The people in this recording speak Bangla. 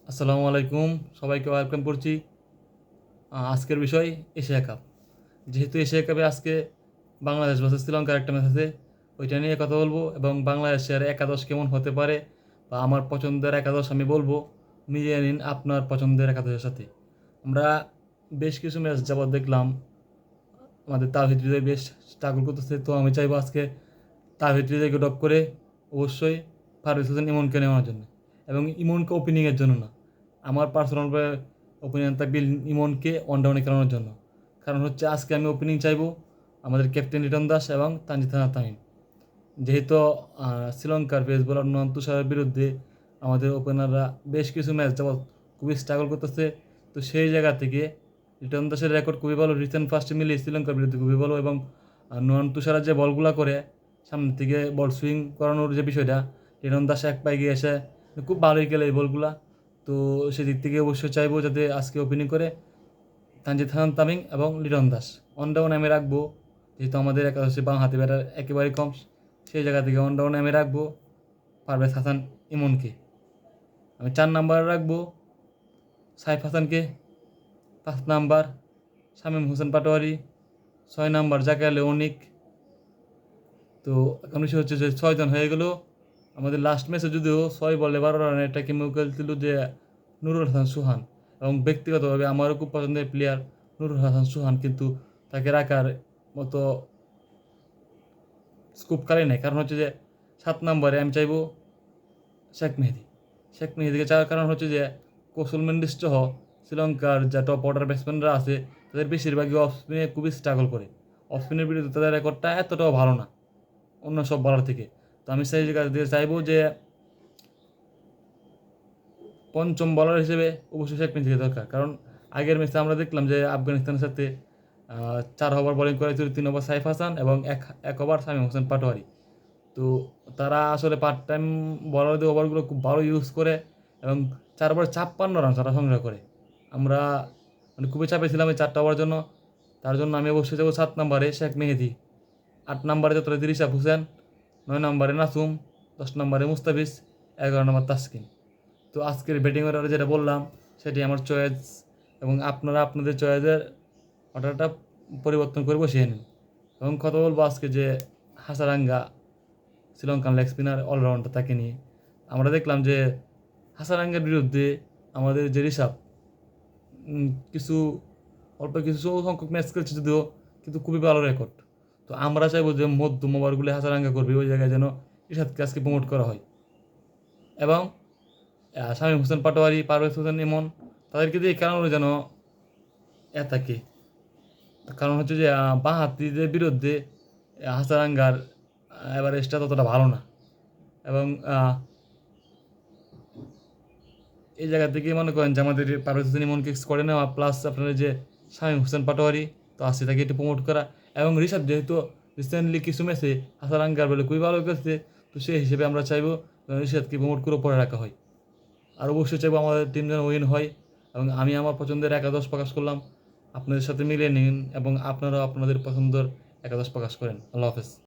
আসসালামু আলাইকুম, সবাইকে ওয়েলকাম করছি। আজকের বিষয় এশিয়া কাপ। যেহেতু এশিয়া কাপে আজকে বাংলাদেশ ভার্সেস শ্রীলঙ্কার একটা ম্যাচ আছে, ওইটা নিয়ে কথা বলবো এবং বাংলাদেশের একাদশ কেমন হতে পারে বা আমার পছন্দের একাদশ আমি বলবো, মিলিয়ে নিন আপনার পছন্দের একাদশের সাথে। আমরা বেশ কিছু ম্যাচ যাবত দেখলাম আমাদের তাওহিদ হৃদয় বেশ স্ট্রাগল করতেছে, তো আমি চাইবো আজকে তাওহিদ হৃদয়কে ড্রপ করে অবশ্যই ফারুক হোসেন ইমনকে নেওয়ার জন্য, এবং ইমনকে ওপেনিংয়ের জন্য না, আমার পার্সোনাল ওপিনিয়ন থাকবে ইমনকে ওয়ান ডাউনে খেলানোর জন্য। কারণ হচ্ছে আজকে আমি ওপেনিং চাইবো আমাদের ক্যাপ্টেন লিটন দাস এবং তানজিদ তামিম। যেহেতু শ্রীলঙ্কার পেস বোলার নয়ন তুষারের বিরুদ্ধে আমাদের ওপেনাররা বেশ কিছু ম্যাচ যাবৎ খুবই স্ট্রাগল করতেছে, তো সেই জায়গা থেকে লিটন দাসের রেকর্ড খুবই ভালো, রিসেন্ট ফার্স্টে মিলিয়ে শ্রীলঙ্কার বিরুদ্ধে খুবই ভালো, এবং নয়ন তুষারের যে বলগুলা করে সামনে থেকে বল সুইং করানোর যে বিষয়টা, লিটন দাস এক পায়ে গিয়ে এসে খুব ভালোই খেলে এই বলগুলা। তো সেদিক থেকে অবশ্যই চাইবো যাতে আজকে ওপেনিং করে তানজিদ তামিম এবং লিটন দাস। অন ডাউন আমি রাখবো, যেহেতু আমাদের একাদশে বাঁ হাতি ব্যাটার একেবারেই কম, সেই জায়গা থেকে অন ডাউনে আমি রাখবো পারভেজ হাসান ইমনকে। আমি 4 নাম্বারে রাখবো সাইফ হাসানকে, 5 নাম্বার শামীম হোসেন পাটোয়ারি, 6 নাম্বার জাকে আলী অনিক। তো এখন বিষয় হচ্ছে যে 6 জন হয়ে গেল। আমাদের লাস্ট ম্যাচে যদিও 6 বলে 12 রানের একটা কেমন খেলছিল যে নুরুল হাসান সুহান, এবং ব্যক্তিগতভাবে আমারও খুব পছন্দের প্লেয়ার নুরুল হাসান সুহান, কিন্তু তাকে রাখার মতো স্কোপ কালে নেই। কারণ হচ্ছে যে 7 নম্বরে আমি চাইবো শেখ মেহেদি। শেখ মেহেদিকে চাওয়ার কারণ হচ্ছে যে কৌশল মেন্ডিস সহ শ্রীলঙ্কার যা টপ অর্ডার ব্যাটসম্যানরা আছে তাদের বেশিরভাগই অফ স্পিনে খুবই স্ট্রাগল করে। অফ স্পিনের বিরুদ্ধে তাদের রেকর্ডটা এতটাও ভালো না অন্য সব বলার থেকে। তো আমি সেই জায়গা দিয়ে চাইবো যে পঞ্চম বলার হিসেবে অবশ্যই শেখ মেহেদিকে দরকার। কারণ আগের ম্যাচে আমরা দেখলাম যে আফগানিস্তানের সাথে 4 ওভার বোলিং করেছিল, 3 ওভার সাইফ হাসান এবং এক ওভার শামীম হোসেন পাটোয়ারি। তো তারা আসলে পার্ট টাইম বলারদের ওভারগুলো খুব ভালো ইউজ করে এবং 4 ওভারে 56 রান তারা সংগ্রহ করে। আমরা মানে খুবই চাপে ছিলাম এই 4টা ওভার জন্য। তার জন্য আমি অবশ্যই যাবো 7 নম্বরে শেখ মেহেদি, 8 নম্বরে যত দিরিশাব হোসেন, 9 নম্বরে নাসুম, 10 নম্বরে মুস্তাফিজ, 11 নম্বর তাসকিন। তো আজকের ব্যাটিং অর্ডারে যেটা বললাম সেটি আমার চয়েস, এবং আপনারা আপনাদের চয়েসের অর্ডারটা পরিবর্তন করে বসিয়ে নিন। এবং কথা বলবো আজকে যে Hasaranga Sri Lankan leg spinner allrounder, তাকে নিয়ে আমরা দেখলাম যে হাসারাঙ্গার বিরুদ্ধে আমাদের যে ঋষভ কিছু অল্প কিছু সংখ্যক ম্যাচ খেলছে যদিও, কিন্তু খুবই ভালো রেকর্ড। তো আমরা চাইবো যে মধ্যম ওভারগুলো হাসারাঙ্গা করবে, ওই জায়গায় যেন ঋষাদকে আজকে প্রমোট করা হয়। এবং শামীম হোসেন পাটোয়ারি, পারভেজ হোসেন ইমন, তাদেরকে দিয়ে খেলানো যেন থাকে। কারণ হচ্ছে যে বাঁ হাতিদের বিরুদ্ধে হাসারাঙ্গার এভারেজটা ততটা ভালো না, এবং এই জায়গা থেকে মনে করেন যে আমাদের পারভেজ হোসেন ইমনকে করে নেওয়া, প্লাস আপনার যে শামীম হোসেন পাটোয়ারি, তো আসছে তাকে একটু প্রমোট করা, এবং ঋষভ যেহেতু রিসেন্টলি কিছু ম্যাচে হাসারাঙ্গার বলে খুবই ভালো খেলছে, তো সেই হিসেবে আমরা চাইবো ঋষভকে প্রমোট করে পরে রাখা হয়। আর অবশ্যই চাইবো আমাদের টিম যেন উইন হয়, এবং আমি আমার পছন্দের একাদশ প্রকাশ করলাম, আপনাদের সাথে মিলিয়ে নিন এবং আপনারাও আপনাদের পছন্দের একাদশ প্রকাশ করেন। আল্লাহ হাফেজ।